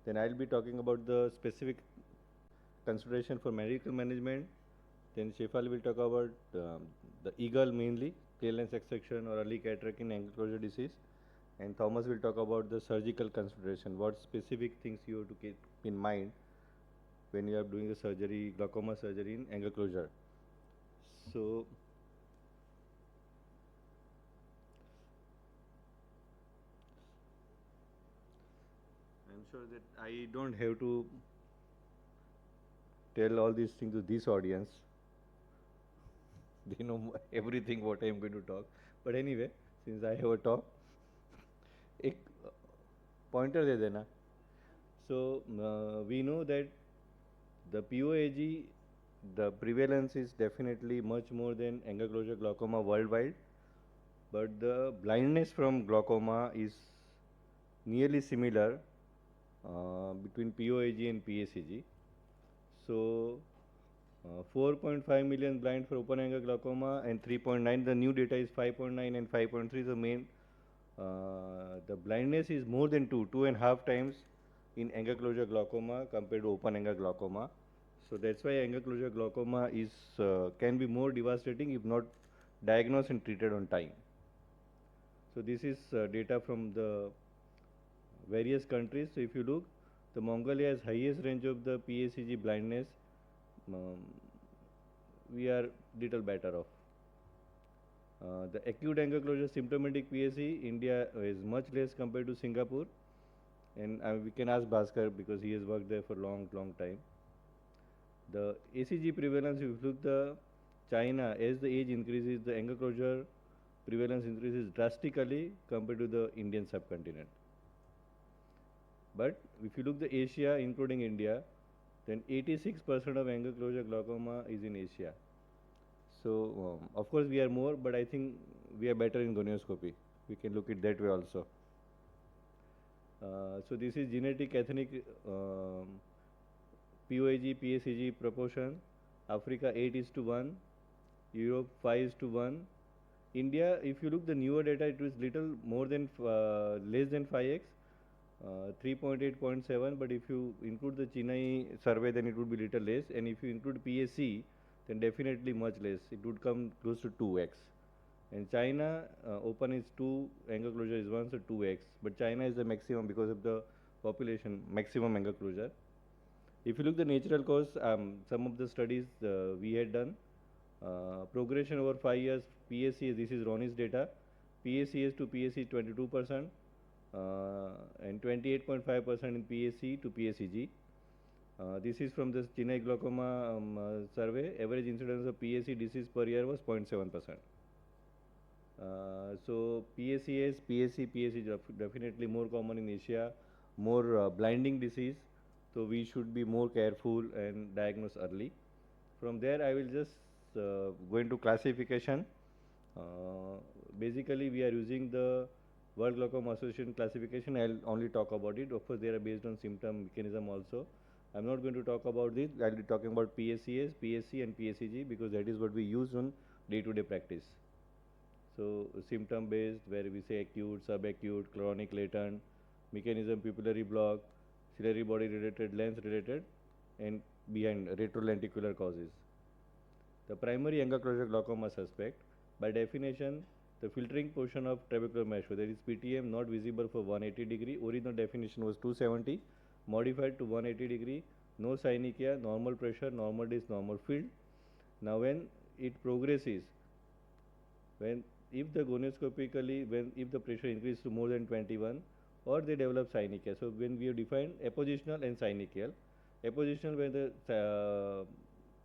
Then I'll be talking about the specific consideration for medical management. Then Shefali will talk about the eagle mainly, tail lens extraction or early cataract in angle closure disease. And Thomas will talk about the surgical consideration, what specific things you have to keep in mind when you are doing the surgery, glaucoma surgery in angle closure. So, I'm sure that I don't have to tell all these things to this audience. They know everything what I am going to talk. But anyway, since I have a talk, एक pointer दे देना. So we know that the POAG, the prevalence is definitely much more than angle closure glaucoma worldwide, but the blindness from glaucoma is nearly similar between POAG and PACG. So 4.5 million blind for open angle glaucoma and 3.9. The new data is 5.9 and 5.3. The main the blindness is more than 2.5 times in angle closure glaucoma compared to open angle glaucoma. So that's why angle closure glaucoma is can be more devastating if not diagnosed and treated on time. So this is data from the various countries. So if you look, the Mongolia has highest range of the PACG blindness. We are little better off. The acute angle closure symptomatic PAC, India is much less compared to Singapore, and we can ask Bhaskar because he has worked there for long time. The ACG prevalence, if you look the China, as the age increases, the angle closure prevalence increases drastically compared to the Indian subcontinent. But if you look the Asia, including India, then 86% of angle closure glaucoma is in Asia. So of course we are more, but I think we are better in gonioscopy. We can look it that way also. So this is genetic ethnic POAG, PACG proportion. Africa 8:1, Europe 5:1. India, if you look the newer data, it was little more than less than 5x, 3.8.7. But if you include the Chennai survey, then it would be little less. And if you include PAC, then definitely much less. It would come close to 2x. And China, open is 2, angle closure is 1, so 2x. But China is the maximum because of the population, maximum angle closure. If you look the natural cause, some of the studies we had done, progression over 5 years, PAC, this is Ronnie's data, PACS to PAC 22%, and 28.5% in PAC to PACG. This is from the Chennai glaucoma survey. Average incidence of PAC disease per year was 0.7%. So PACS, PAC, PAC is definitely more common in Asia, more blinding disease. So we should be more careful and diagnose early. From there, I will just go into classification. Basically, we are using the World Glaucoma Association classification. I'll only talk about it. Of course, they are based on symptom mechanism also. I'm not going to talk about this. I'll be talking about PACS, PAC, and PACG because that is what we use on day-to-day practice. So symptom based, where we say acute, subacute, chronic, latent, mechanism, pupillary block, ciliary body related, lens related, and behind retrolenticular causes. The primary angle closure glaucoma suspect, by definition, the filtering portion of trabecular mesh, that is PTM, not visible for 180 degree. Original definition was 270, modified to 180 degree, no synechia, normal pressure, normal disc, normal field. Now when it progresses, if the gonioscopically, if the pressure increases to more than 21, or they develop synechia. So when we have defined appositional and synechial, appositional where the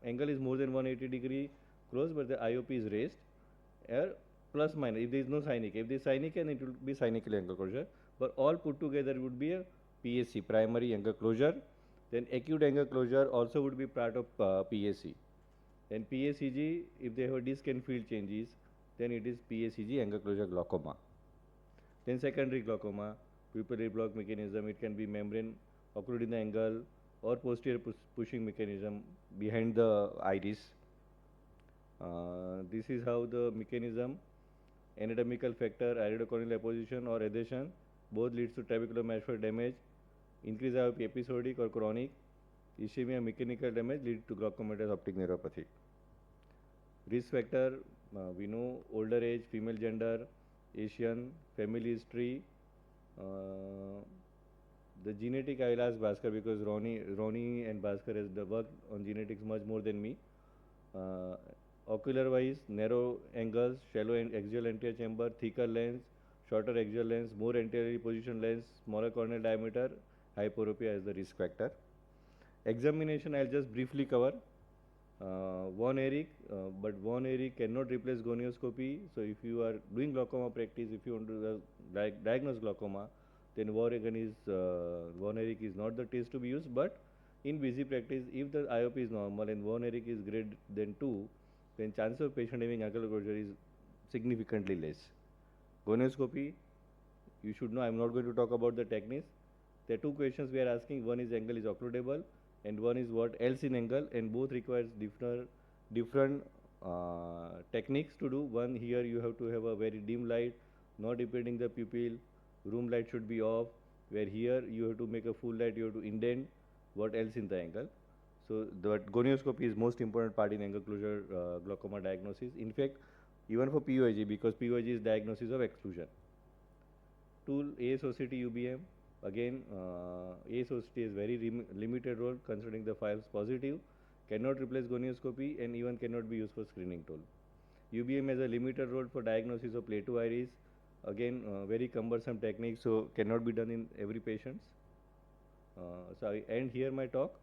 angle is more than 180 degree close, but the IOP is raised, or plus minus if there is no synechia. If there is synechia, then it will be synechial angle closure. But all put together would be a PAC, primary angle closure. Then acute angle closure also would be part of PAC. And PACG, if they have disc and field changes, then it is PACG angle closure glaucoma. Then secondary glaucoma, pupillary block mechanism, it can be membrane occluding the angle or posterior pushing mechanism behind the iris. This is how the mechanism, anatomical factor, iridocorneal apposition or adhesion, both leads to trabecular mesh damage. Increase IOP episodic or chronic. Ischemia mechanical damage lead to glaucomatous optic neuropathy. Risk factor, we know older age, female gender, Asian, family history. The genetic I will ask Bhaskar because Ronnie and Bhaskar has worked on genetics much more than me. Ocular wise, narrow angles, shallow and axial anterior chamber, thicker lens, shorter axial lens, more anteriorly positioned lens, smaller corneal diameter, hyperopia as the risk factor. Examination I will just briefly cover. Von Erich, but Von Erich cannot replace gonioscopy. So if you are doing glaucoma practice, if you want to diagnose glaucoma, then Von Erich is not the test to be used. But in busy practice, if the IOP is normal and Von Erich is greater than 2, then chance of patient having angular closure is significantly less. Gonioscopy, you should know. I am not going to talk about the techniques. There are two questions we are asking. One is angle is occludable, and one is what else in angle, and both requires different techniques to do. One, here you have to have a very dim light, not impeding the pupil. Room light should be off. Where here you have to make a full light, you have to indent what else in the angle. So the gonioscopy is most important part in angle closure glaucoma diagnosis. In fact, even for POIG, because POIG is diagnosis of exclusion. Tool AIOS2025 UBM. Again, AIOS2025 has very limited role considering the files positive, cannot replace gonioscopy and even cannot be used for screening tool. UBM has a limited role for diagnosis of plateau iris. Again, very cumbersome technique, so cannot be done in every patient. So I end here my talk.